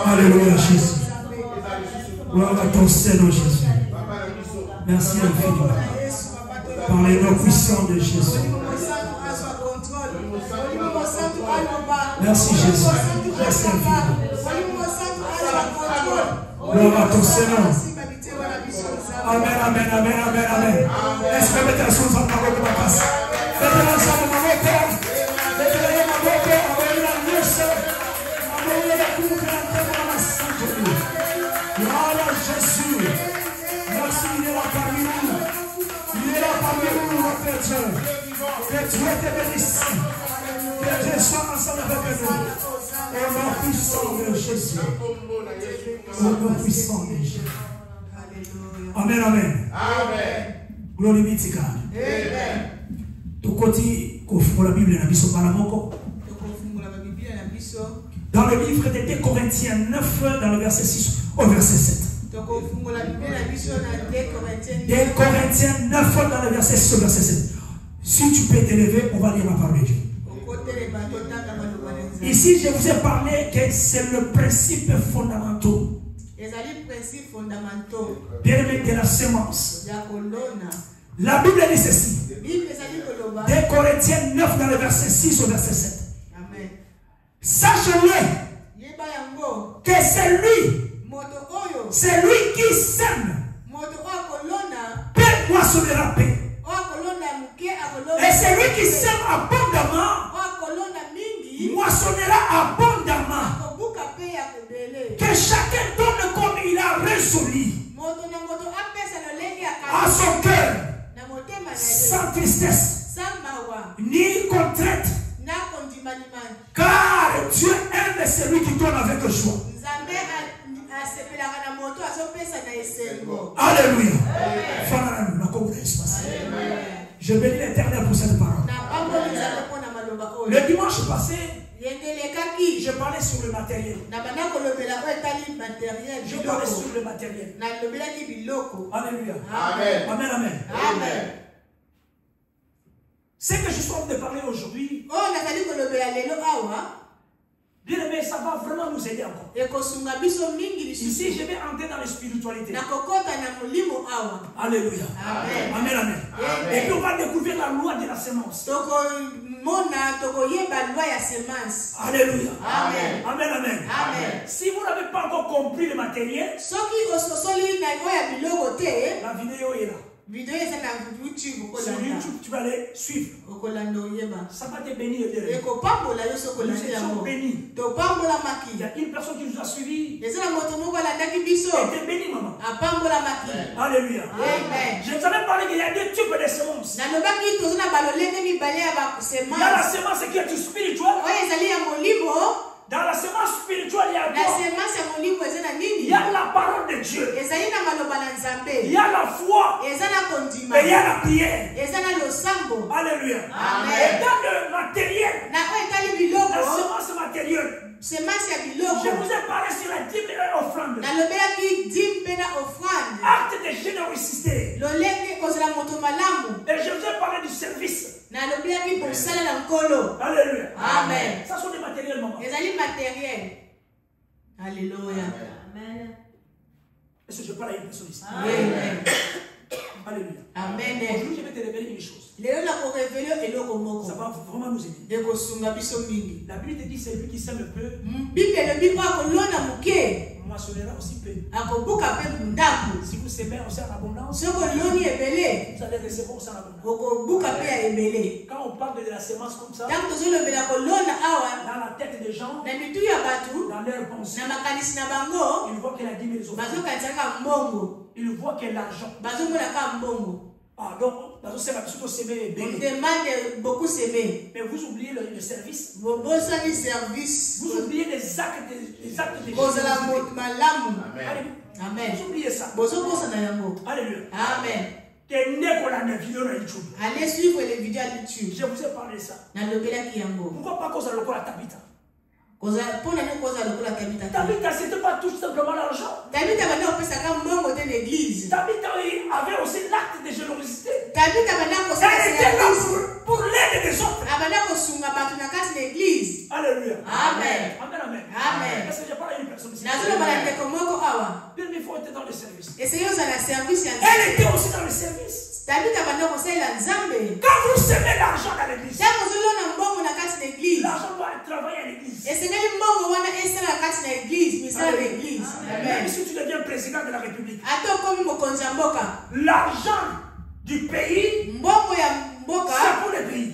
Alléluia, Jésus. Gloire à ton Seigneur, Jésus. Merci infiniment. Par les noms puissants de Jésus. Merci, Jésus. Merci infiniment. Gloire à ton Seigneur. Amen, amen, amen, amen, amen. Est-ce que mettez la chose en parole de ma passe? Mettez la chose en parole de ma passe. Mettez la chose en parole de ma passe. Voilà Jésus. Merci, il est là parmi nous. Il est là parmi nous, mon Père Dieu. Que Dieu te bénisse. Que Dieu soit ensemble avec nous. Au nom puissant de Jésus. Au nom puissant de Jésus. Amen, amen. Amen. Glory be to God. Amen. Tokoti kofungula Bible na biso bana moko. Dans le livre de 2 Corinthiens 9, dans le verset 6 au verset 7. 2 Corinthiens 9, dans le verset 6 au verset 7. Si tu peux t'élever, on va lire la parole de Dieu. Ici, je vous ai parlé que c'est le principe fondamental. Bien-aimé de la semence. La Bible dit ceci. 2 Corinthiens 9, dans le verset 6 au verset 7. Sache-le que c'est lui qui sème peut moissonner la paix. Et celui qui sème abondamment moissonnera abondamment. Que chacun donne comme il a résolu à son cœur, sans tristesse ni contrainte, car Dieu aime celui qui donne avec joie. Alléluia. Je bénis l'Éternel pour cette parole. Le dimanche passé, je parlais sur le matériel. Je parlais sur le matériel. Alléluia. Amen. Amen. Amen. Amen. Ce que je suis en train de parler aujourd'hui, bien aimé, ça va vraiment nous aider encore. Ici, je vais entrer dans la spiritualité. Alléluia. Amen. Amen. Amen. Et puis on va découvrir la loi de la semence. Alléluia. Amen. Amen. Amen. Amen. Si vous n'avez pas encore compris le matériel, la vidéo est là. Sur YouTube, tu vas les suivre. Ça va te bénir. Nous étions bénis. Il y a une personne qui nous a suivis. Et te bénis, maman. Alléluia. Je vous avais parlé qu'il y a deux types de semences. Il y a la semence qui est spirituelle. Dans la semence spirituelle, il y a quoi? Il y a la parole de Dieu. Il y a la foi. Et il y a la prière. Alléluia. Amen. Et dans le matériel, la semence matérielle, je vous ai parlé sur la dîme et l'offrande. Acte de générosité. Et je vous ai parlé du service. Alléluia. Amen. Ça sont des matériels, maman. Alléluia. Amen. Est-ce que je parle à une personne ici? Amen. Alléluia. Amen. Aujourd'hui, je vais te révéler une chose. Ça va vraiment nous aider. La Bible te dit c'est lui qui sème le peu. Moissonnera aussi peu. Si vous semez aussi en abondance, vous allez recevoir aussi en abondance. Quand on parle de la semence comme ça, dans la tête des gens, dans leur pensée, ils voient qu'il a 10 000 euros. Ils voient qu'il y a l'argent. Ah, donc, on demande beaucoup s'aimer. Mais vous oubliez le service. Vous oubliez les actes de Jésus. Amen. Vous oubliez ça. Alléluia. Amen. Allez suivre les vidéos à YouTube. Je vous ai parlé de ça. Pourquoi pas cause à l'eau à Tabitha? Tabitha, c'était pas tout simplement l'argent. Tabitha avait aussi l'acte de générosité. Elle était là pour l'aide des autres. Alléluia. Amen. Amen. Amen. Est-ce que je parle à une personne ici? était dans le service. Essayez dans le service. Elle était aussi dans le service. Quand vous semez l'argent dans l'église, l'argent doit travailler à l'église. Même si tu deviens président de la République, l'argent du pays, c'est pour le pays.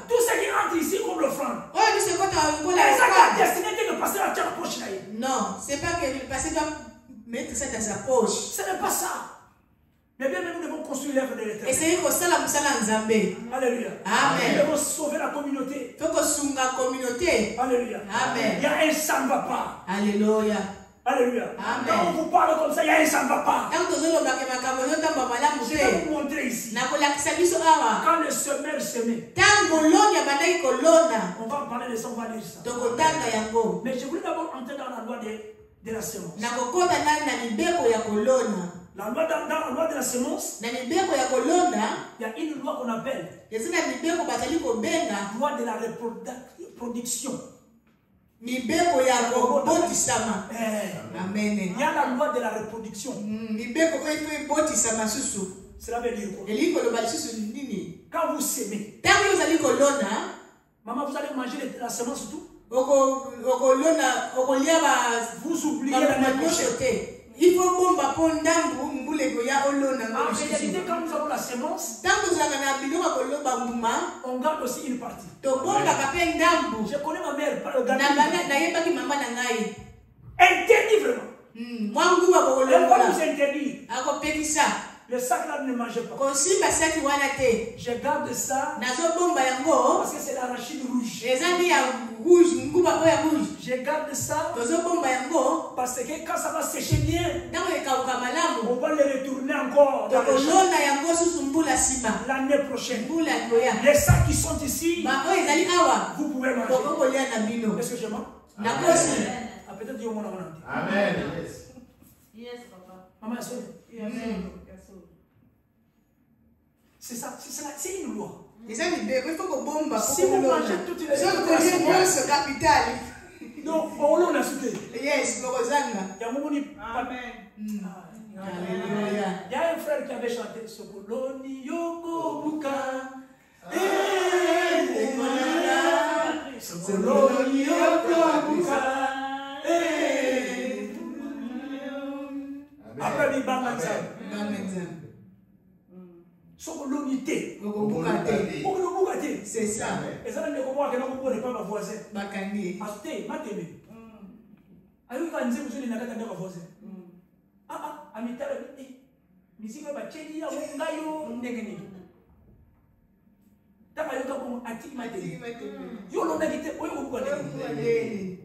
Tout ce qui entre ici comme l'offrande, est destiné de passer à ta poche. Non, c'est pas que le passé doit mettre ça dans sa poche. Ce n'est pas ça. Mais bien, nous devons construire l'œuvre de l'Éternel. Alléluia. Amen. Nous devons sauver la communauté. Alléluia. Amen. Il y a un ça ne va pas. Alléluia. Alléluia. Amen. Quand on vous parle comme ça, il y a un ça ne va pas. Je vais vous montrer ici. Quand le semeur semait, on va parler de ça, on va lire ça. Mais je voulais d'abord entrer dans la loi de la semence. La loi dans la loi de la semence, il y a une loi qu'on appelle la loi de la reproduction. Il y a la loi de la reproduction. Cela veut dire quoi? Quand vous semez, maman, vous allez manger la semence tout. Vous oubliez l'année prochaine. Il faut bomba pour en réalité, quand nous avons la semence, on garde aussi une partie. Je connais ma mère par le gardien. Interdit vraiment. Elle va nous interdire. Le sac là ne mangez pas. Je garde ça parce que c'est l'arachide rouge. Je garde ça parce que quand ça va sécher bien, on va le retourner encore dans l'année prochaine. Les sacs qui sont ici, vous pouvez manger. Est-ce que je mens? Peut-être Dieu m'en a dit. Amen. Yes, papa. Maman, c'est ça, c'est une loi. Si vous mangez toutes les choses, donc, on l'a sauté. Yes, Amen. Alléluia. Il y a un frère qui avait chanté Sokoloni Yoko Buka. Sokoloni Yoko Buka. Après, il va Sokolonité. C'est ça. Et ça, ne comprend pas que vous ne pas ma voisin. Bakani. Acheté, mateme. Ayo ka nze muzuni na kata ndaka voisin. Amitala misiko ba cheli ya ngayo ndenge ni. Taka yoka ko atiki mateme. Yo lo ndakite oyo ko kwa ndenge.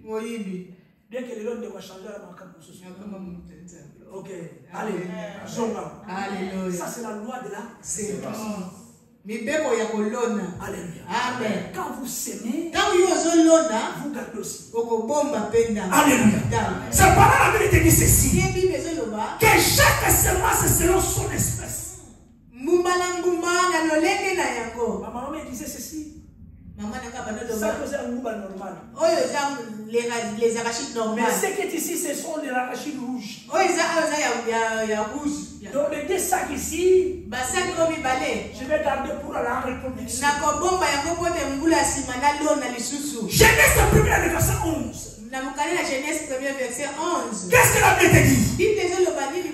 Moyibi. Bien que les lois doivent changer la marque pour ce soir. Ok, allez, zonga. Alléluia. Ça c'est la loi de la sémence. Alléluia. Amen. Quand vous semez, vous gardez aussi. Alléluia. C'est pas la vérité dit ceci. Que chaque semence selon son espèce. Ma maman me disait ceci. Ça c'est un gouba normal. Les arachides normales. Mais ce qui est ici, ce sont les arachides rouges. Donc les deux sacs ici, je vais garder pour la reproduction. Genèse 1er verset 11. Qu'est-ce que la Bible te dit?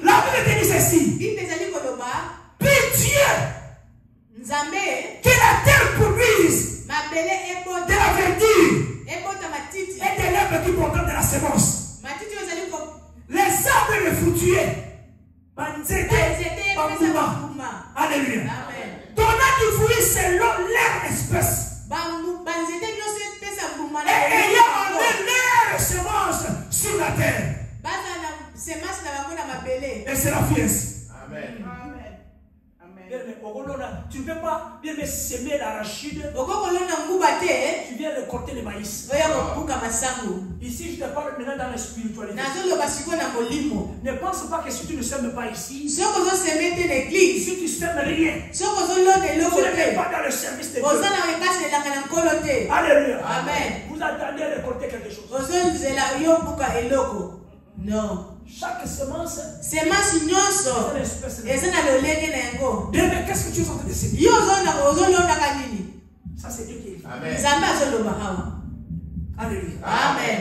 La Bible te dit ceci. Puis Dieu, que la terre produise de la verdure et de l'herbe qui porte de la semence. Les arbres les fruitiers. Alléluia. Donnant du fruit selon leur espèce. Et ayant emmené leur semence sur la terre. Et c'est la fiesse. Amen. Tu ne peux pas bien semer l'arachide. Tu viens récolter le maïs. Ici, je te parle maintenant dans la spiritualité. Ne pense pas que si tu ne sèmes pas ici, si tu sèmes rien, tu ne fais pas dans le service de Dieu. Alléluia. Amen. Vous attendez à récolter quelque chose. Non. Chaque semence. Semence nyonso. Ezana lolenge na yango. Demain, qu'est-ce que tu es en train de semer? Yo ozolonda kanini. Ça c'est Dieu qui est. Amen. Zamba zoloba hawa. Alléluia. Amen.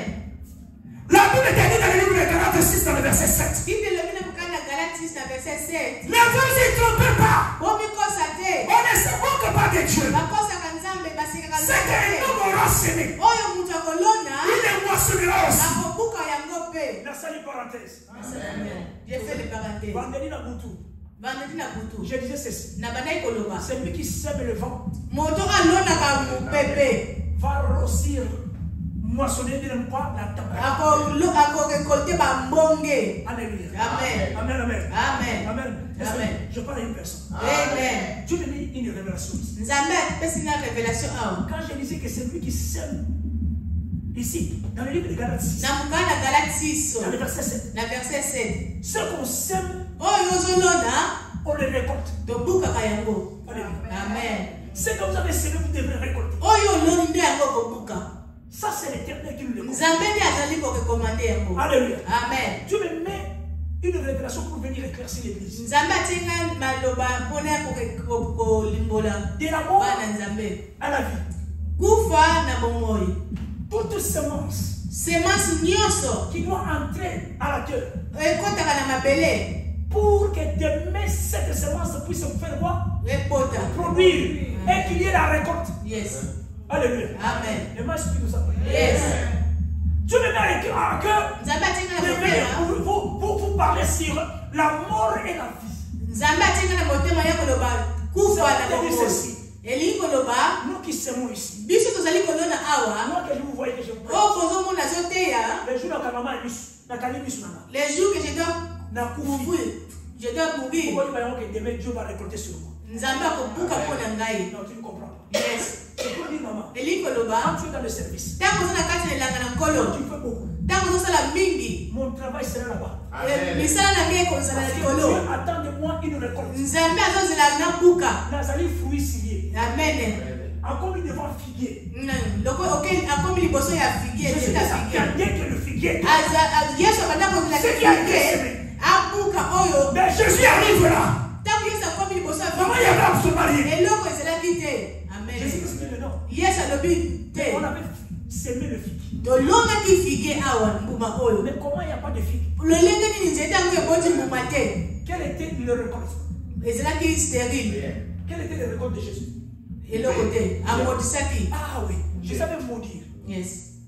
La Bible est dit dans le livre de Galates 6 dans le verset 7. Bible lobina mukana Galates 6 dans verset 7. Ne vous y trompez pas. Bomi kosa te. On ne se moque pas de Dieu. Bakosa kanzambe basika kanzambe. C'est qu'un homme aura semé. Oyo mutu akolona. Il est moissonnera aussi. Akobuka yango pe. La salle parenthèse. Amen. J'ai fait les parenthèses. Vendredi na butu. Vendredi na butu. Je disais ceci. Na banai koloba. Celui qui sème le vent. Moto alona ka mupepe. Va rossir. Moissonner de quoi la table. Ako récolter ba mbonge. Alléluia. Amen. Amen, amen. Amen. Amen. Amen. Je parle à une personne. Amen. Dieu me dit une révélation. Nzambe pesi na révélation awa. Quand je disais que c'est lui qui sème ici, dans le livre de Galates 6, na mukana Galates 6 dans le verset 7, na verset 7. ce qu'on sème, Oyo ozolona on le récolte. tobuka yango. Alléluia. Amen. Ce que vous avez semé, vous devrez récolter. Oyo olonde yango kobuka. Ça, c'est l'Éternel qui nous le dit. Nzambe ni azali ko recommander yango. Alléluia. Amen. Dieu me met une révélation pour venir éclaircir l'église. Nzambe atinga maloba pona ko limbola. De la mort Bana Nzambe. à la vie. Kufa na bomoi. Toute semence Semence nyonso qui doit entrer à la terre ekotaka na mabele. pour que demain cette semence puisse faire quoi? Repota. Produire et qu'il y ait la récolte. Yes. Alléluia. Amen. Et moi, je nous ça. Yes. Dieu me met à cœur Nzambe atinga na de motema. venir vous parler sur la mort et la vie. Nzambe atinga na motema ya koloba kufa na bomoi. Elingi koloba Nous qui sommes ici. biso tozali kolona awa. Moi que je vous voyais que je vous Oh kozomona zoteya. les jours dans maman na kanibis nana. Les jours que je dois Na kufi. je dois mourir. Pourquoi il va y avoir que demain Dieu va récolter sur moi? Nzambe akobuka mpona ngai. Non, tu ne comprends pas. Yes. C'est pour dire maman. Elingi Quand koloba tu es dans le service, ntango oza na kati na elanga na quand nkolo tu fais beaucoup, ntango ozosala mingi mon travail sera là-bas. misala na ngai ekozala na Dieu likolo. attend de moi une récolte. Nzambe azozela na buka. Nazali fruit scié. Amen. Encore une devant figuier. Loko akomi liboso ya figuier Je suis ezita certain figuier. que le figuier. Yesu abanda kozela Ce qui a été figuier semé. abuka oyo Mais Jésus arrive là. ntango Yesu akomi liboso ya Maman, il y avait absolument rien. eloko ezelaki te. Amen. Jésus Christ dit le nom. Yesu alobi te On avait semé le figuier. tolongaki figuier awa mbuma oyo. Mais comment il n'y a pas de figue? lolenge nini nzete yango eboti mbuma te. Quel était le récolte? Ezalaki stérile. Quel était le récolte de Jésus? eloko te amodisaki. Ah oui, je savais maudire. Yes.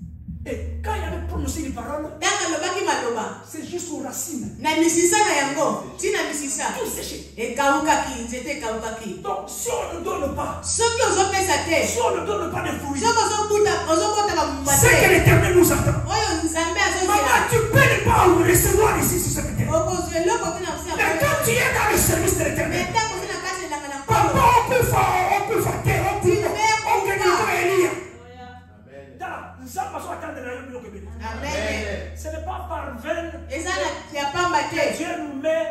Et quand il avait prononcé les paroles, ntango alobaki maloba c'est juste aux racines. na misisa na yango ntina misisa Tout séché. ekawukaki nzete ekawukaki. Donc, si on ne donne pas, soki ozopesa te si on ne donne pas de fruits, soki ozokotaka mbuma C'est que te l'Éternel nous attend. oyo nzambe azozela Maman, tu peux ne pas recevoir ici sur cette terre. okozwa eloko te na Mais quand tu es dans le service de me l'Éternel, ntango oza na kati elanga na papa, nkolo on peut faire, on peut Élie. dans Nzamba soit attendre la yombi lokebeli. amen. Ce n'est pas par veine eza na ya pamba que te Dieu nous met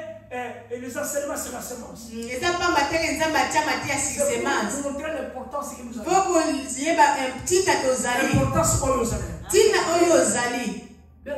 les enseignements sur la semence. eza pamba te nzambe atia mati ya C'est pour semence nous montrer l'importance que nous po avons. koyeba ntina tozali L'importance oyo ozali. ntina oyo ozali Bien,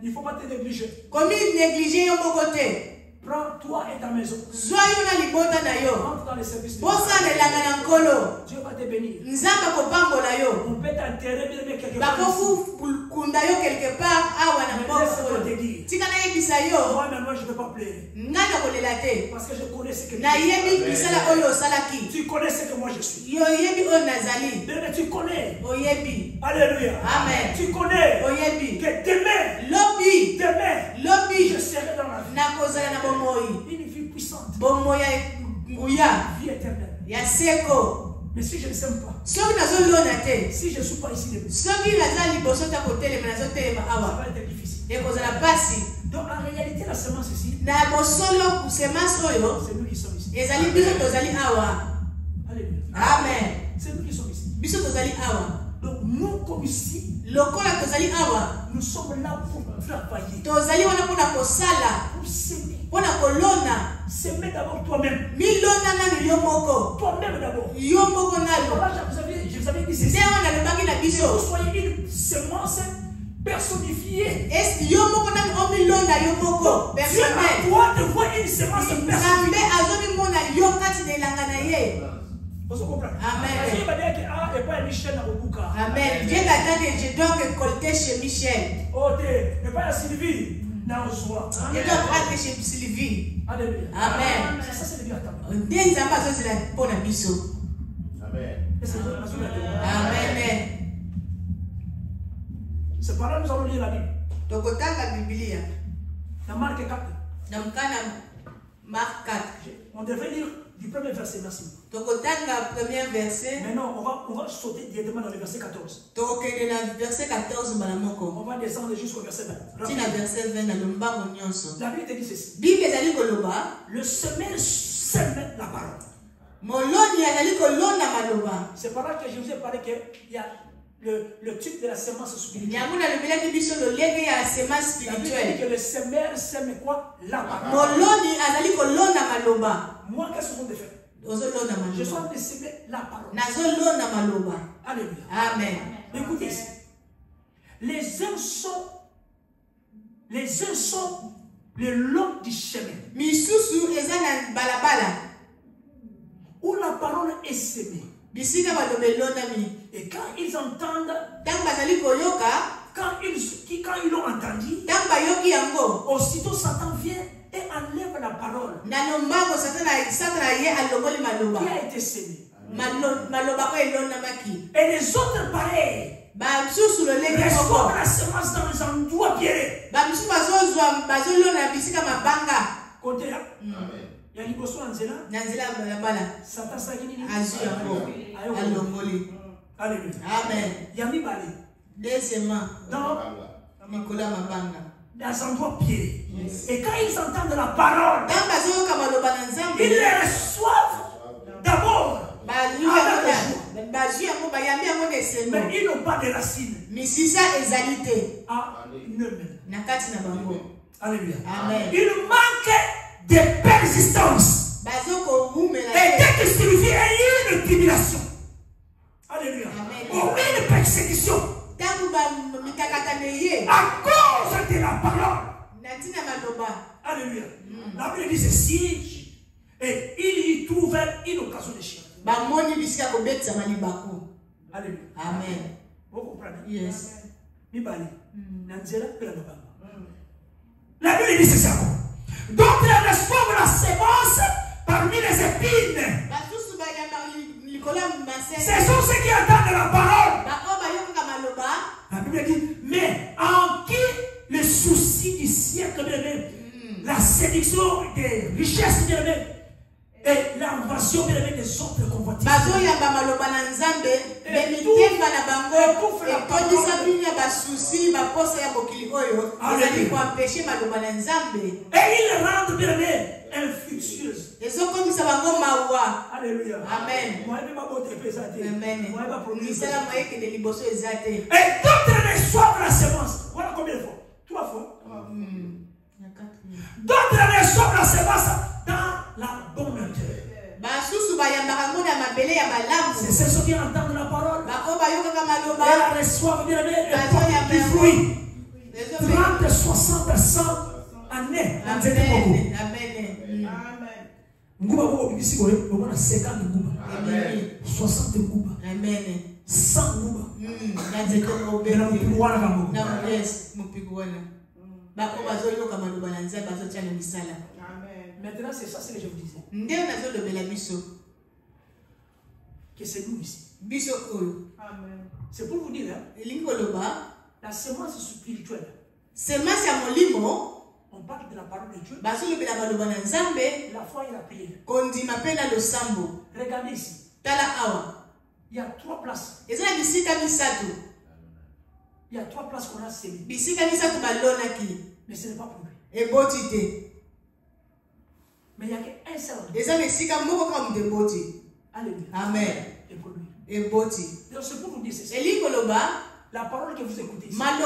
il ne faut pas te négliger. komi néglige yo moko te. Prends toi et ta maison. zwa yo na libota na yo Entre dans les services de Dieu. bosala elanga na nkolo Dieu va te bénir. nzambe akopambola yo On peut t'enterrer bien quelque part. bakokunda yo quelque part awa na mboka oyo tika nayebisa yo Moi, maintenant, je ne vais pas pleurer. ngai nakolela te Parce que je connais ce que tu nayebi misala oyo osalaki Tu connais ce que moi je suis. yo oyebi oyo nazali Bien, tu connais. oyebi Alléluia. Amen. Tu connais oyebi que demain, lobi je serai dans la vie. nakozala na bomoi Une vie puissante. bomoi ya nguya Vie éternelle. ya seko. Mais si je ne sème pas, soki nazolona te si je ne suis pas ici debout, soki naza liboso ta kotelema nazotelema ça awa va être difficile. ekozala pasi Donc en réalité, la semence ici, na bosolo semence oyo c'est nous qui sommes ici. ezali biso tozali awa. Alléluia. Amen. C'est nous qui sommes ici. Biso tozali awa. Donc nous, comme ici, lokola tozali awa nous sommes là pour travailler, tozali wana mpona kosala pour s'aimer. mpona kolona S'aimer d'abord toi-même. milona nanu yo moko Toi-même d'abord. yo moko nanu Voilà, je vous avais dit nde ceci. wana alobaki na Que biso vous soyez une semence personnifié. Est-ce Dieu a droit de voir une semence personnifiée. Vous comprenez? Amen. Amen. Dieu t'attend que je dois récolter chez Michel. Oh, et pas Sylvie. Je dois prendre chez Sylvie. Alléluia. Amen. Ça, c'est le bien. Amen. C'est par là que nous allons lire la Bible. Dans Marc 4. Marc 4. On devrait lire du premier verset, merci. Premier verset. Maintenant, on va sauter directement dans le verset 14. Verset 14. On va descendre jusqu'au verset 20. La Bible te dit ceci. Le semeur sème la parole. C'est par là que je vous ai parlé qu'il y a le type de la semence spirituelle. La Bible dit que le semeur sème quoi? La parole. Moi, qu'est-ce que je vais faire? Je suis en train de semer la parole. Alléluia. Amen. Écoutez ici. Les uns sont le long du chemin où la parole est semée. Et quand ils entendent, quand ils l'ont entendu, aussitôt Satan vient et enlève la parole qui a été semée. Et les autres pareils reçoivent la semence dans les endroits pieds. Côté là, il y a une en Zéla. Satan s'agit. Alléluia. Amen. Il y a mis balé. Deuxièmement, dans Nicolas Mabanga. Dans un endroit pied. Et quand ils entendent la parole, ils les reçoivent d'abord. Mais ils n'ont pas de racines. Alléluia. Amen. Il manque de persistance. Et dès que signifie une tribulation. Alléluia. Ou une persécution. À cause de la parole. Alléluia. La Bible dit ceci. Et il y trouve une occasion de chien. Alléluia. Amen. Vous comprenez? Yes. La Bible dit ceci encore. D'autres reçoivent la semence parmi les épines. Ce sont ceux qui entendent la parole. La Bible dit, mais en qui le souci du siècle, la séduction des richesses, et l'invasion des autres convoitises. Et ils rendent bien infructueuses. Alléluia. Amen. Amen. Et d'autres reçoivent la semence. Voilà combien de fois? 3 fois. D'autres reçoivent la semence dans la bonne terre. C'est ceux qui entendent la parole. Et la reçoivent bien du fruit. 30, 60, 100 années. Amen. Ngouba vous ici on a 50 ngouba. 60 ngouba. 100 ngouba. Maintenant, c'est ça ce que je vous disais. Que c'est nous ici. C'est pour vous dire, la semence spirituelle. On parle de la parole de Dieu. La foi et la prière. Regardez ici. Il y a 3 places. Il y a 3 places qu'on a sémées. Mais ce n'est pas pour lui. Mais il n'y a qu'un seul. Alléluia. Amen. Et pour lui. Donc c'est pour vous dire ceci. La parole que vous écoutez ici. Bien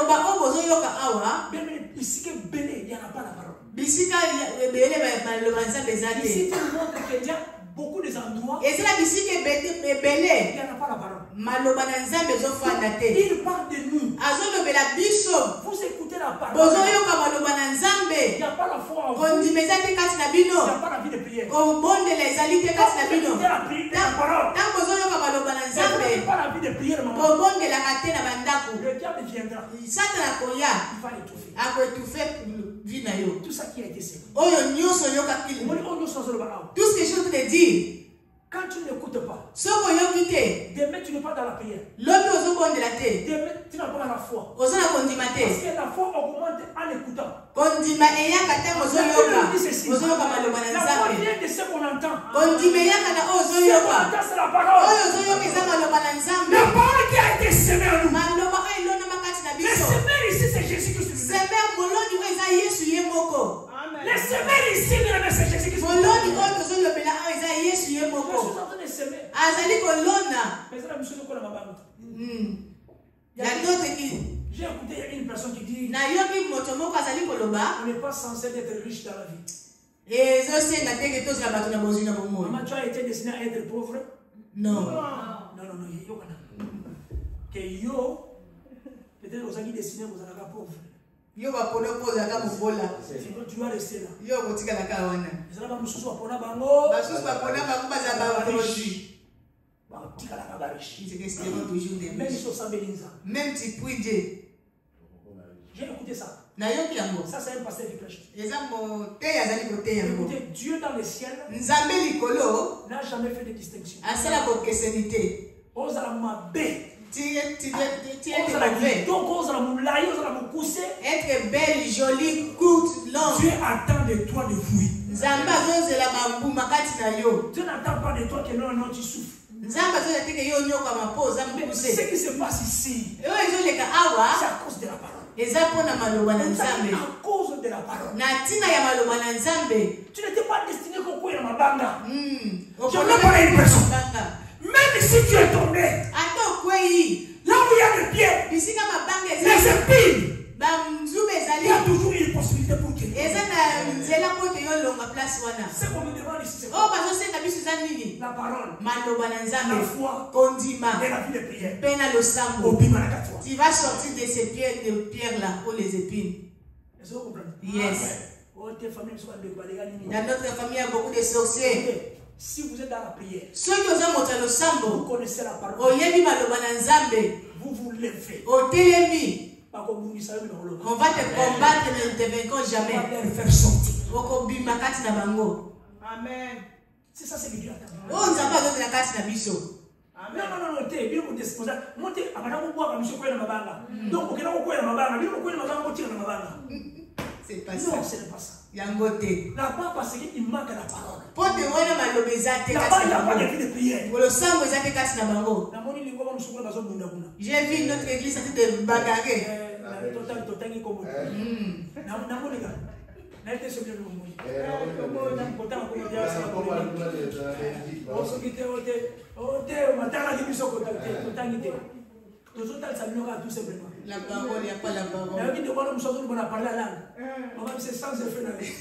ici que belé, il n'y en a pas la parole. Ici tu montres qu'il y a beaucoup des endroits, il n'y a pas la parole. Il parle de nous. Vous écoutez la parole. Il Il n'y a pas la foi en vous. Il n'y a pas la vie de prière. Quand vous écoutez la parole, vous n'avez pas la vie de prière, maman. Le diable viendra. Il va étouffer. Tout ça qui a été semé. Tout ce que je veux te dire, quand tu n'écoutes pas, demain tu n'es pas dans la prière. Demain Tu n'as pas la foi. Parce que la foi augmente en écoutant. La foi vient de ce qu'on entend. Ce qu'on entend, c'est la parole. La parole qui a été semée en nous. Le semeur ici, c'est Jésus-Christ. Le semeur ici, c'est Jésus-Christ. Je suis en train de semer. Mais c'est la mission de quoi la maman. J'ai écouté une personne qui dit on n'est pas censé être riche dans la vie. Maman, tu as été destiné à être pauvre? Non. Non. Que peut-être vous avez destiné à vous être pauvre. Sinon tu vas rester là. Les même même tu pries Dieu. J'ai écouté ça. Ça, c'est un pasteur qui prêche. Écoutez, Dieu dans le ciel n'a jamais fait de distinction. Être belle, jolie, courte, longue. Dieu attend de toi de fruits. Dieu n'attend pas de toi que non, tu souffres. Ce qui se passe ici, c'est à cause de la parole. À cause de la parole. Tu n'étais pas destiné qu'au coin de ma banga. Je veux parler à une personne. Même si tu es tombé, là où il y a des pieds, les épines, il y a toujours une possibilité pour que. Ce qu'on nous demande ici, c'est la parole, la foi et la vie de prière. Tu vas sortir de ces pierres-là, pour les épines. Est-ce que vous comprenez? Yes. Dans notre famille, il y a beaucoup de sorciers. Si vous êtes dans la prière, vous connaissez la parole, vous vous levez. On va te combattre, mais ne te vaincrons jamais. On va les faire sortir. Amen. C'est ça, c'est que Dieu attend. Non, non, t'es bien pour disposer. Monter à madame boire comme monsieur Koya Mabanga. Donc, on va Koya Mabanga. c'est pas ça. Non, ce n'est pas ça. Là-bas, parce qu'il manque la parole. Là-bas, il n'y a pas de vie de prière. J'ai vu notre église en train de bagarrer. La parole, il n'y a pas la parole. On va c'est sans effet dans les.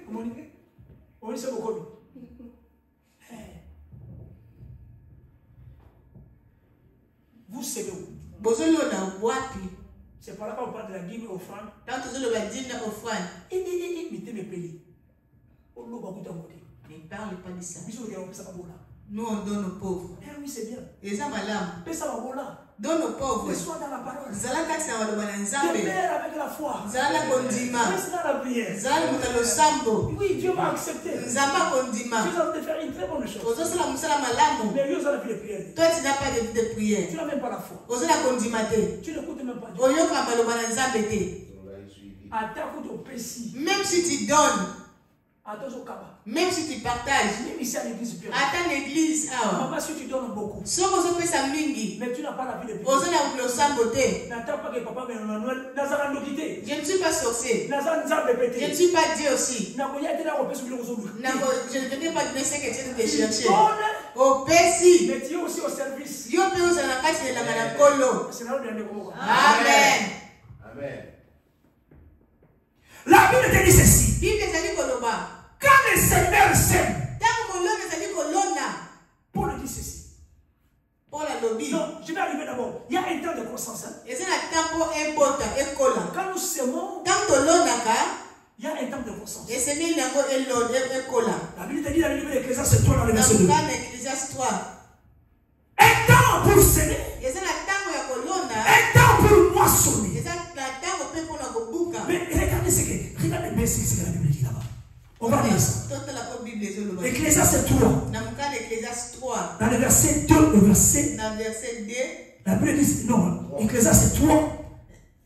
Comment on dit c'est beaucoup. Vous savez où? C'est par là qu'on parle de la dîme offrande. Ne parle pas de ça. Nous on donne aux pauvres. Oui, c'est bien. Donne aux pauvres. Sois dans la parole. Demeure avec la foi. Reste dans la prière. Oui, Dieu va accepter. Tu vas te faire une très bonne chose. Mais Dieu a la vie de prière. Toi, tu n'as pas de vie de prière. Tu n'as même pas la foi. Tu n'écoutes même pas Dieu. Même si tu donnes, même si tu partages, attends l'église. Maman, si tu donnes beaucoup, mais tu n'as pas la vie de prière. N'attends pas que papa Emmanuel je ne suis pas sorcier. Je ne suis pas Dieu aussi. Je ne venais pas donner ce que tu es de chercher. Au Pessi. Mais tu es aussi au service. Amen. Amen. La Bible te dit ceci. Quand les semeurs sèment, Paul dit ceci. Non, je vais arriver d'abord. Il y a un temps de croissance. Hein? Quand nous semons, il y a un temps de croissance. La Bible te dit dans le livre d'Ecclésiaste 3 dans le verset 2. Un temps pour semer. Un temps pour moissonner. Mais regardez ce que. Regardez bien ce que la Bible dit là-bas. On va lire ça. Ecclésiaste 3. Dans le verset 2, le verset. La Bible dit non. Ecclésiaste 3.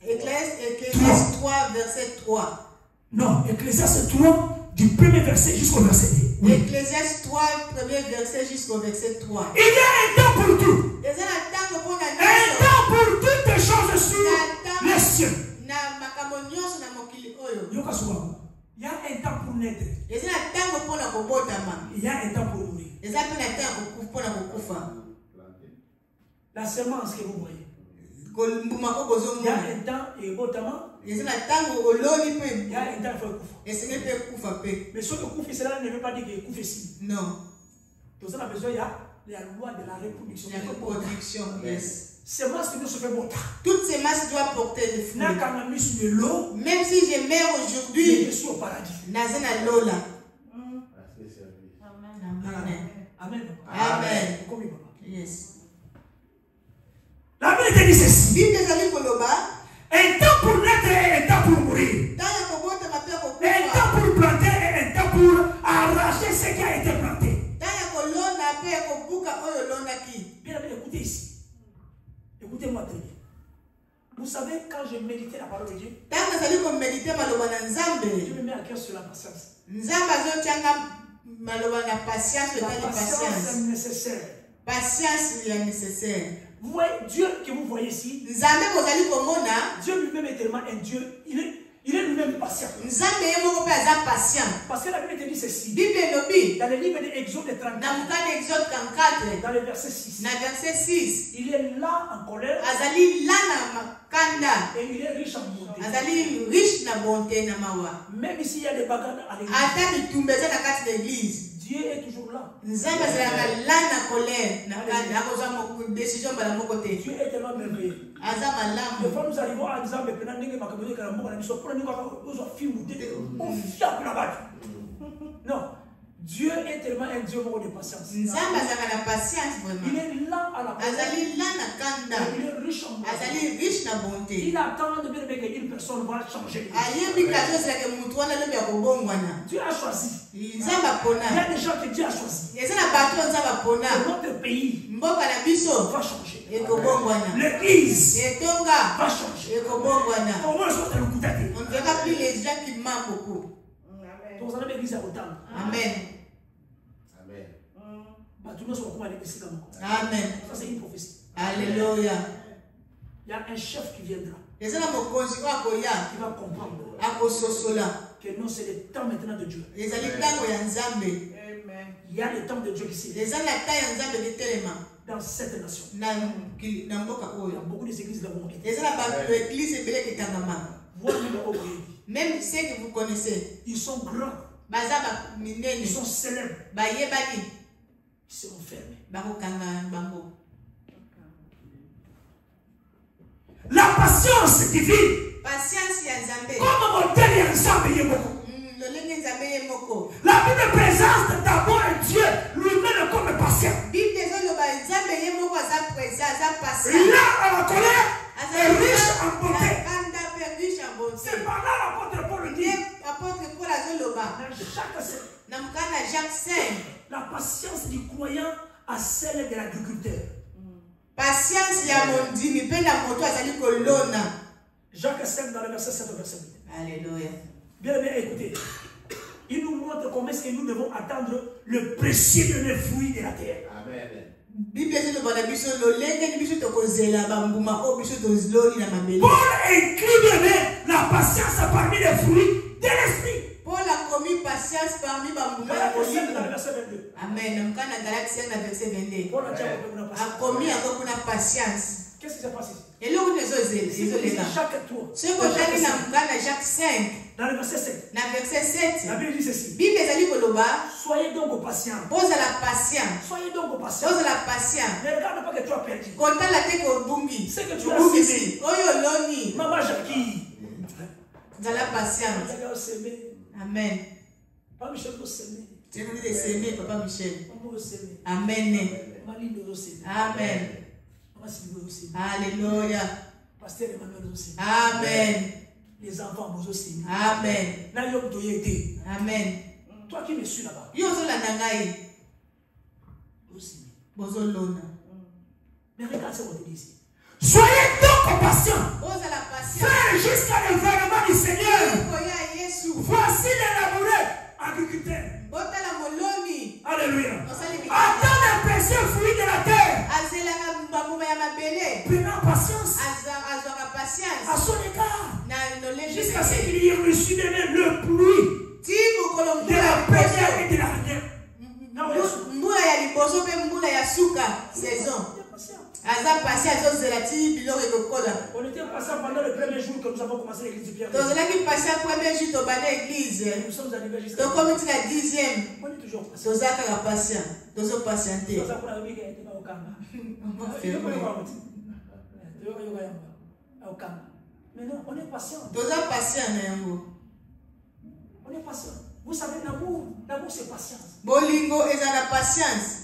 Ecclésiaste 3, verset 3. Non, Ecclésiaste 3, du premier verset jusqu'au verset 2. Oui. Ecclésiaste 3, premier verset jusqu'au verset 3. Il y a un temps pour tout. Un temps pour toutes les choses sur les cieux. Il y a un temps pour naître. Il y a un temps pour mourir. La semence que vous voyez. Il y a un temps et notamment. Il y a un temps il faut mais ce que Koufi, cela ne veut pas dire que Koufi ici. Non. Donc ça a besoin, il y a la loi de la reproduction. La reproduction, yes. Ces masses que nous se faisons. Toutes ces masses doivent porter des fruits. Même si je meurs aujourd'hui, je suis au paradis. Nazana Lola. Amen. Amen. Amen. Yes. La Bible dit ceci. Un temps pour naître et un temps pour mourir. Un temps pour planter et un temps pour arracher ce qui a été planté. Bien, écoutez ici. Écoutez-moi très bien. Vous savez, quand je méditais la parole de Dieu, Dieu me met à cœur sur la patience. La patience est nécessaire. Patience est nécessaire. Vous voyez, Dieu que vous voyez ici, Dieu lui-même est tellement un Dieu, il est lui-même patient. Parce que la Bible te dit ceci. Dans le livre d'Exode 34, dans le verset 6, il est là en colère et il est riche en bonté. Même ici il y a des bagarres à l'église, Dieu est toujours là. Dieu est tellement merveilleux. Des fois nous arrivons à Nzambe, non, Dieu est tellement un Dieu de patience. Il est là à la patience. Il est riche en bonté. Il attend de bien qu'une personne va changer. Dieu a choisi. Il y a des gens que Dieu a choisi. Notre pays va changer. L'église va changer. On ne verra plus les gens qui mentent beaucoup. Amen. Amen. Ça, c'est une prophétie. Alléluia. Il y a un chef qui viendra. Qui va comprendre que non, c'est le temps maintenant de Dieu. Amen. Il y a le temps de Dieu ici. Dans cette nation. Il y a beaucoup d'églises là où on est. Même ceux que vous connaissez, ils sont grands. Ils sont célèbres. Ils seront fermés. La patience divine. Comme modèle, il y a la Bible présente d'abord un Dieu lui-même comme patient. Là, à la colère, est riche en bonté. C'est par là l'apôtre Paul dit. Jacques 5. La patience du croyant à celle de l'agriculteur. Patience ya mondimi pe na moto azali kolona. Jacques 5 dans le verset 7 au verset 8. Alléluia. Bien, écoutez. Il nous montre comment est-ce que nous devons attendre le précieux de les fruits de la terre. Amen. Bible dit Paul inclut la patience parmi les fruits de l'esprit. Paul a commis patience parmi Bambouma. Amen. Paul a commis encore une patience. Qu'est-ce qui s'est passé? Et là, vous les Jacques 3. Ce qu'on a dit dans Jacques 5. Dans le verset 7. Dans verset 7. La Bible dit ceci. Bible ezali koloba. Soyez donc patients. Pose la patience. Soyez donc patients. Pose la patience. Ne regarde pas que tu as perdu. Konta la teke obumbi. C'est que tu as semé. Oyo loni. Maman Jackie. Dans la patience. Amen. Papa Michel doit s'aimer. Tu as dit de s'aimer, Papa Michel. Amen. Amen. Alléluia. Pasteur Emmanuel aussi. Amen. Les enfants aussi. Amen. Amen. Toi qui me suis là-bas. Yo zola nangai. Aussi. Bozolona. Mais regarde ce qu'on dit ici. Soyez donc patients. Pose la patience. Faire jusqu'à l'avènement du Seigneur. Voici les laboureux agriculteurs. Alléluia. Attends les précieux fruits de la terre. Prenant patience à son égard. Jusqu'à ce qu'il y ait reçu de même le pluie de la première et de la dernière. On était passé pendant le premier jour que nous avons commencé l'église du Pierre. Nous sommes arrivés jusqu'à la 10e. On est toujours Nous sommes patientés. Mais non, on est patient. Nous sommes patients. On est patient. Vous savez, l'amour c'est patience. Bolingo est la patience.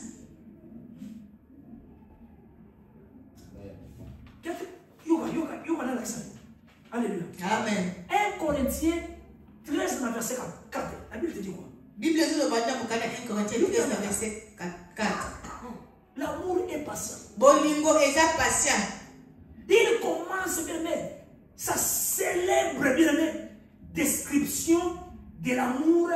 Alléluia. Amen. 1 Corinthiens 13, verset 4. La Bible te dit quoi? Bible dit le 1 Corinthiens 13, verset 4. L'amour est patient. Bolingo est patient. Il commence bien aimé. Sa célèbre bien aimé description de l'amour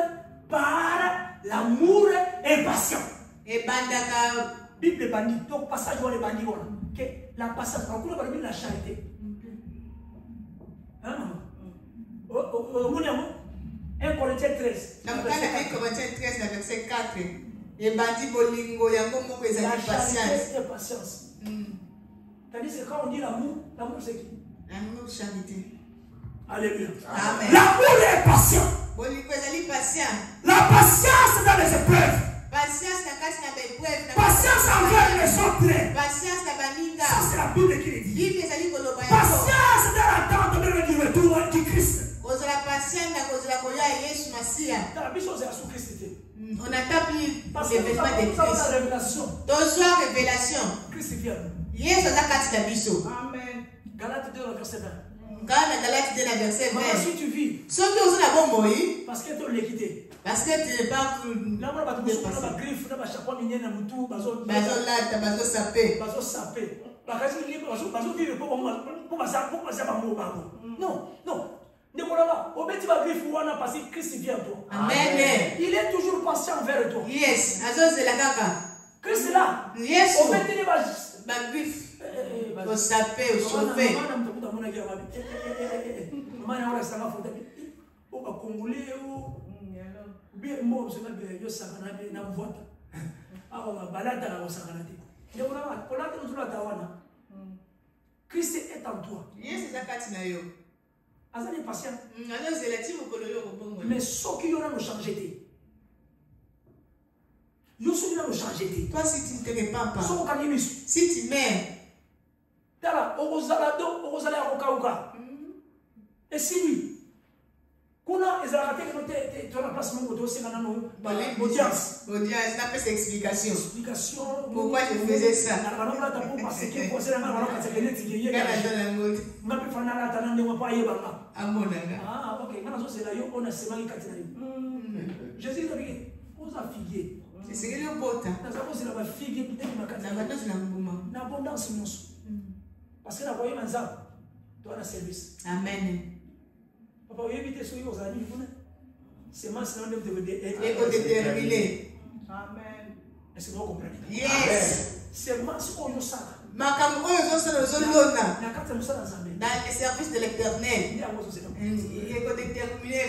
par l'amour impatient. Et bandaka. Bible bandit. Donc passage dans les bandits voilà. Que la patience. On coule par la charité. Hein? 1 Corinthiens 13. 1 Corinthiens 13, verset 4. Et bandit bolingo yango moko ezali patience. La charité et patience. Tandis que quand on dit l'amour c'est qui? L'amour, charité. Alléluia. Amen. L'amour est patient. Bolingo ezali patient. La patience dans les épreuves. Patience na kati na épreuve. Patience envers les autres. Patience na baninga. Ça c'est la Bible qui le dit. Bible ezali koloba yango. Patience dans l'attente même du retour du Christ. Kozala patient na kozala koya Yesu Masia. Dans la Bible c'est sous Christ. On attend plus l'événement de Christ. Révélation. Toujours révélation. Christ vient. Yesu aza kati na biso. Amen. Galates 2 verset 20. Galate 2 verset 20. Si tu vis. Soki ozala bomoi. Parce que tu l'as quitté. Parce que tu n'es pas là on va te passer griffe na ba chapeau minye na mutu bazo lata bazo saper. Bazo saper. Bakazi libre bazo vivre pour passer ba mo bango. Non, non. Ne voilà pas. Obeti ba griffe wana parce que Christ vient toi. Amen. Il est toujours patient envers toi. Yes, azozela kaka. Christ là. Yes. Obeti ne ba griffe. Au saper, au chauffer. Maman on reste là faut o ba congolais o bien mo c'est là yo sakana na vote. Ah balata la sakana te. Ne voilà pas. Pour la nous la tawana. Christ est en toi. Yes, zakati na yo. Azali patient. Azozela ti mokolo yo kobongo. Mais ce qui y aura nous changer te. Yo celui là nous changer te. Toi si tu ne te répands pas. Si tu meurs. Tala ozala okauka. Et si lui kuna ezala te que tu remplaces mon dossier dans nos audience n'a pas explication. Pourquoi je faisais ça? Ah OK, maintenant c'est là yo on a semaine katina yo. Jésus a dit on a figué. C'est ce que le bota. C'est la figué peut-être ma katina. Na abondance nous. Parce que la voyez manza toi na service. Amen. Papa, vous évitez ce que vous avez dit. C'est moi qui vous déterminé. Amen. Est-ce que vous comprenez? Yes. C'est moi qui vous avez dans les services de l'éternel. Il est déterminé.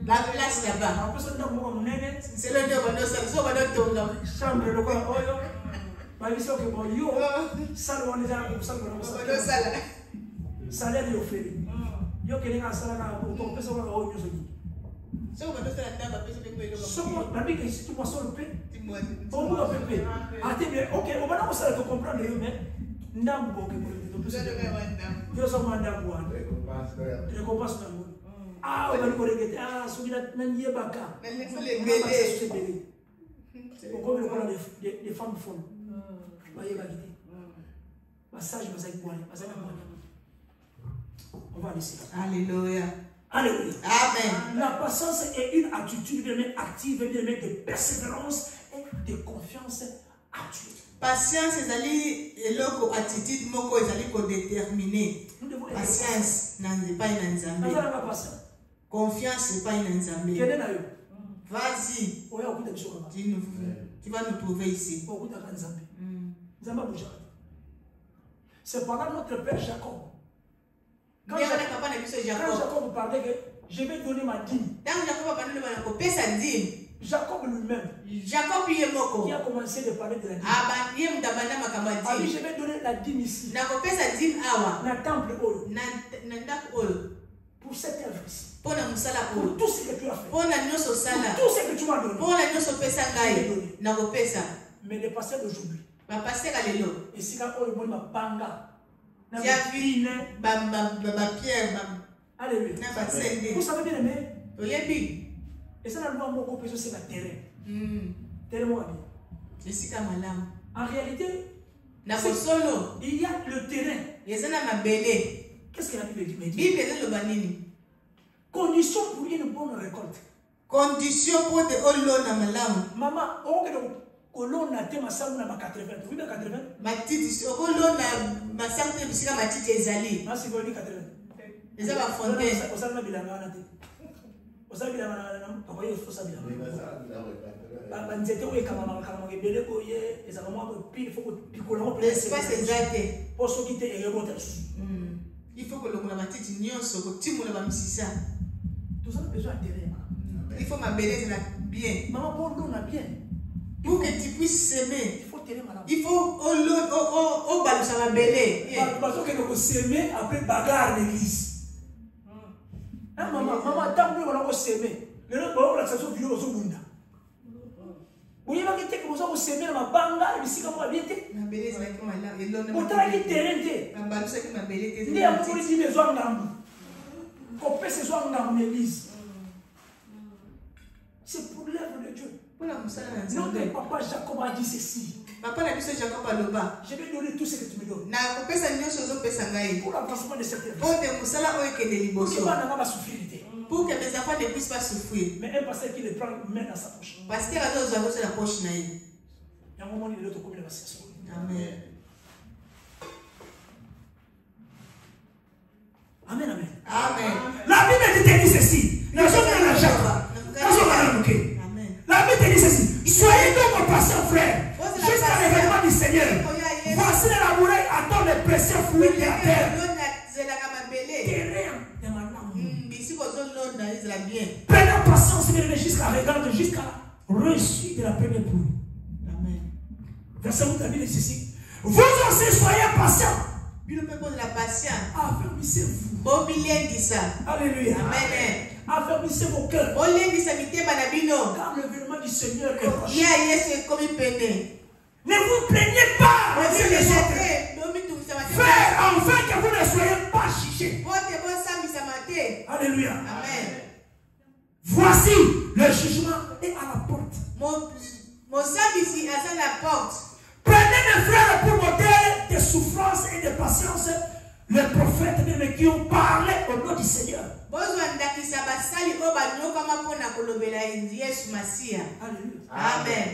La place là-bas. C'est le Dieu qui nous a Ça salaire est offert. Yo quelqu'un a salaire pour ton personne à haut niveau. Ça on va te faire la table après c'est que ça moi que si tu vois sur le pain. On va le pain. Attends OK, on va pas ça te comprendre mais ndambo que pour ça de ndambo. Yo ça ndambo. Récompense ndambo. Ah, on va le corriger. Ah, celui-là n'yé baka. Les bébés. Pourquoi le parle des femmes folles. Voyez la idée. Massage on va laisser. Alléluia. Alléluia. Amen. La patience est une attitude bien active, bien de persévérance et de confiance actuelle. Patience ezali eloko attitude moko ezali ko déterminer. Patience n'est pas une nzambe. Confiance n'est pas une nzambe. Vas-y. Tu vas nous trouver ici. C'est pendant notre père Jacob. Quand Jacob parlait que je vais donner ma dîme. Jacob lui-même, qui a commencé de parler de la dîme. A dit, je vais donner la dîme ici. Dans le temple pour cette œuvre ici. Pour tout ce que tu as fait. Pour tout ce que tu m'as donné. Mais le pasteur d'aujourd'hui. Et si quand on m'a banga. Alléluia. Vous savez bien aimé. Et ça n'a pas beaucoup plus c'est la terrain. Terrain bien. En réalité, il y a le terrain. Qu'est-ce que la Bible dit? Condition pour une bonne récolte. Condition pour de olona malamu. Maman, olona te masamu na 80. Oui, 80. Matiti olona masamu te bisika matiti ezali. Masi ko ni 80. Eza ba fontaine. Osala bilanga na te. Osala bilanga na papa yo osala bilanga. Ba nzete o ekama belé ko ye ezala mo pile faut ko pikola mo place. Espace exact. Pour so kite e rebota. Il faut que le matiti nyonso ko timula ba misisa. Tout ça a besoin de terrain. Il faut ma belle bien. Maman, pour l'eau, on a bien. Pour que tu puisses s'aimer. Il faut terrain, madame. Il faut au balou ça va belle. Parce que nous s'aimer après bagarre l'église. Maman, tant que nous s'aimer, le nom de la station vidéo au Bunda. Vous voyez que vous avez s'aimer ma banga, et ici, comment bien t'es. Ma belle, c'est comme elle. Vous travaillez terrain, t'es. Ma balou c'est que ma belle. Il y a beaucoup de besoins d'âme. Qu'on peut se soigner dans l'église. C'est pour l'œuvre de Dieu. Notre papa Jacob a dit ceci. Papa n'a dit ce Jacob à l'oba. Je vais donner tout ce que tu me donnes. Pour l'avancement de cette œuvre. Pour que mes enfants ne puissent pas souffrir. Mais un pasteur qui le prend, met dans sa poche. Parce qu'il a dans la poche. Il y a un moment où il est l'autre comme il va s'asseoir. Amen. Amen, amen. Amen. La Bible te dit ceci. La Bible te dit ceci. Soyez donc patients, frères, jusqu'à l'événement du Seigneur. Voici les laboureurs attendent les précieux fruits de la terre. Prenons patience jusqu'à réussite de la première pluie. Amen. Verset 8 de la Bible dit ceci. Vous aussi soyez patients. La patience. Affermissez-vous. Alléluia. Amen. Affermissez vos cœurs. Car l'événement du Seigneur est proche. Ne vous plaignez pas. Faites enfin que vous ne soyez pas jugés. Alléluia. Amen. Voici le jugement est à la porte. Prenez mes frères pour modèle de souffrance et de patience les prophètes même qui ont parlé au nom du Seigneur. Alléluia. Amen.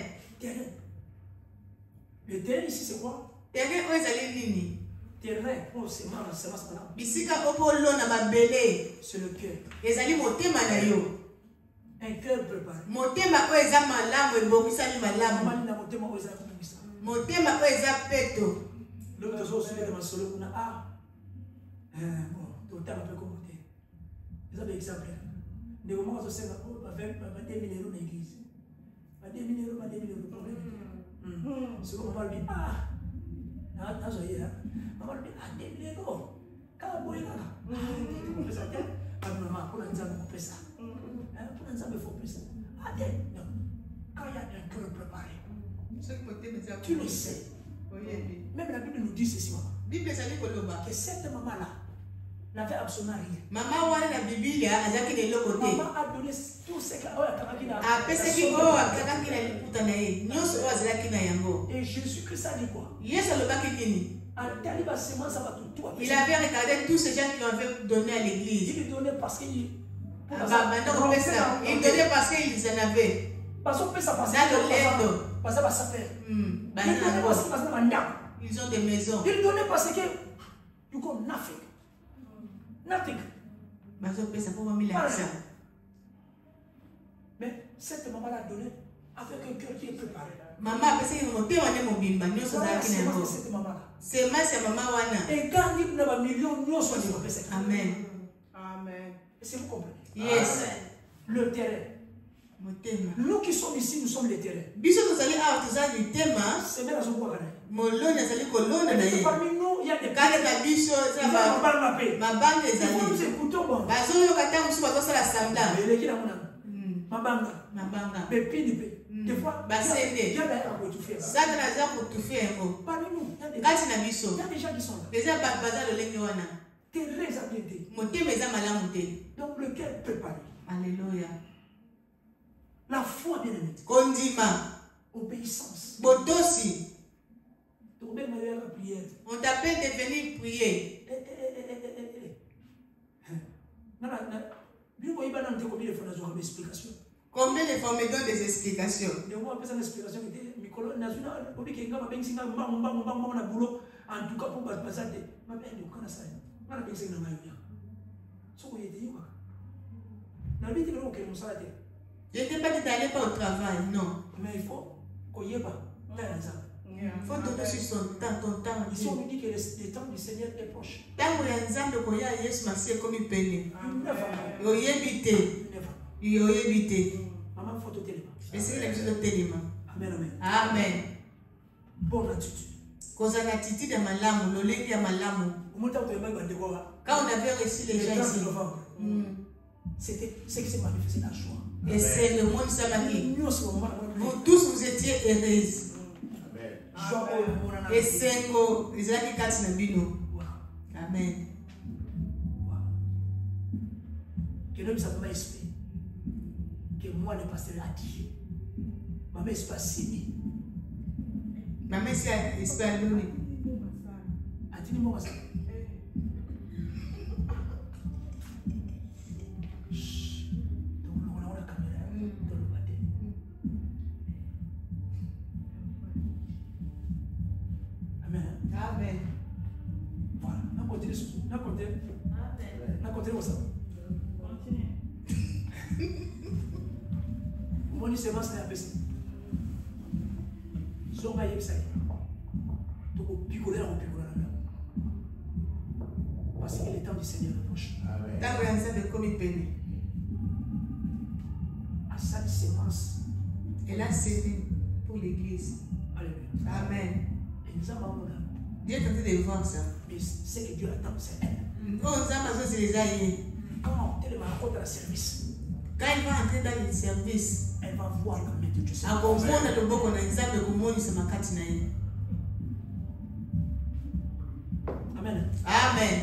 Le terrain ici c'est quoi? Terrain pour semence. C'est le cœur. Un cœur préparé. c'est comme maman dit, ah, maman dit, ah, des légo, quand on est là, on fait ça, ah, maman, pour l'instant, on fait ça. Pour l'instant, il faut faire ça. Ah, non, quand il y a un cœur préparé, tu le sais. Même la Bible nous dit ceci, maman. Que cette maman-là n'avait absolument rien. Maman a donné tout ce qu'elle a. Et Jésus-Christ a dit quoi? Il avait regardé tous ces gens qui lui avaient donné à l'église. Il lui donnait parce qu'il. Il donnait parce qu'ils en avaient. Parce que ça passe. Ils ont des maisons. Il donnait parce que you got nothing. Nothing. Mais cette maman l'a donné avec un cœur qui est préparé. Maman, c'est maman. Et quand il y a un million, nous sommes des Amen. Amen. Est-ce que vous comprenez? Yes. Le terrain. Nous qui sommes ici, nous sommes les terrains. C'est bien la chose pour parmi nous, il y a des cas nous écoutons bon. Mais des fois, il y a parmi nous, il y a des gens qui sont là. Donc le cœur préparé. Alléluia. La foi bien aimée. Condima. Obéissance. Botosi. On t'appelle de venir prier. Combien de fois me donne des explications? En tout cas, pour passer je n'étais pas dit d'aller pas au travail, non. Mais il faut qu'on y ait pas. Il faut donner sur son temps, ton temps. Ici, on nous dit que le temps du Seigneur est proche. Tant que les gens de Koya, Yes, Massi, comme il peine. Il y a évité. Il y a évité. Maman, faut te téléma. Et c'est la chose de téléma. Amen, amen. Amen. Bonne attitude. Cause une attitude à malamu, l'olé à malamu. Quand on avait reçu les gens ici, c'était ce qui s'est manifesté dans la joie. Et c'est le monde samedi. Vous tous vous étiez heureux. Et c'est Amen. Que l'homme s'appelle esprit. Que moi le pasteur a dit. Ma mère n'est pas signée. Ma mère c'est pas l'uni. A-t-il ça? Amen. Voilà. On continue. On continue. On continue ça. Mon semence est abaissée. Son maillot ça. Donc on picoler là. Parce que le temps du Seigneur approche. Amen. Tant que ça de comme il peine. À sa semence. Elle a servi pour l'église. Alléluia. Amen. Et nous avons Dieu est en train de voir ça. Mais ce que Dieu attend, c'est elle. Quand elle va rentrer dans le service, quand elle va entrer dans le service, elle va voir la main de Dieu. Amen. Amen.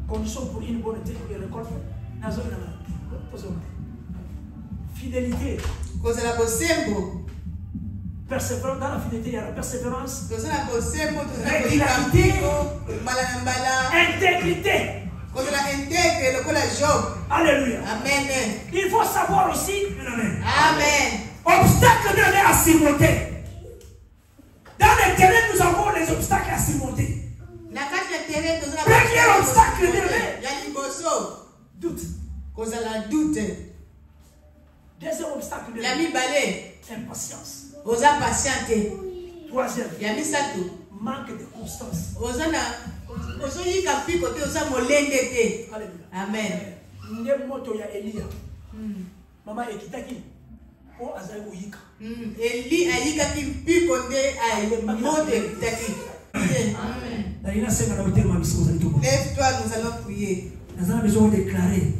Condition pour une bonne récolte. Fidélité. Persévérance, dans la fidélité, il y a la persévérance. Régularité. Intégrité. Alléluia. Amen. Il faut savoir aussi. Amen. Obstacle de à surmonter. Dans le terrain, nous avons les obstacles à surmonter. Premier obstacle de doute. Doute. Deuxième obstacle de impatience. Osa patiente. Troisième. Yami sato. Manque de constance. Osana. Osoyi kapi kote osa molende te. Amen. Nde moto ya Elia. Mama ekitaki. O azali uyika. Eli ayika Lève-toi, nous allons prier. Nous avons besoin de déclarer.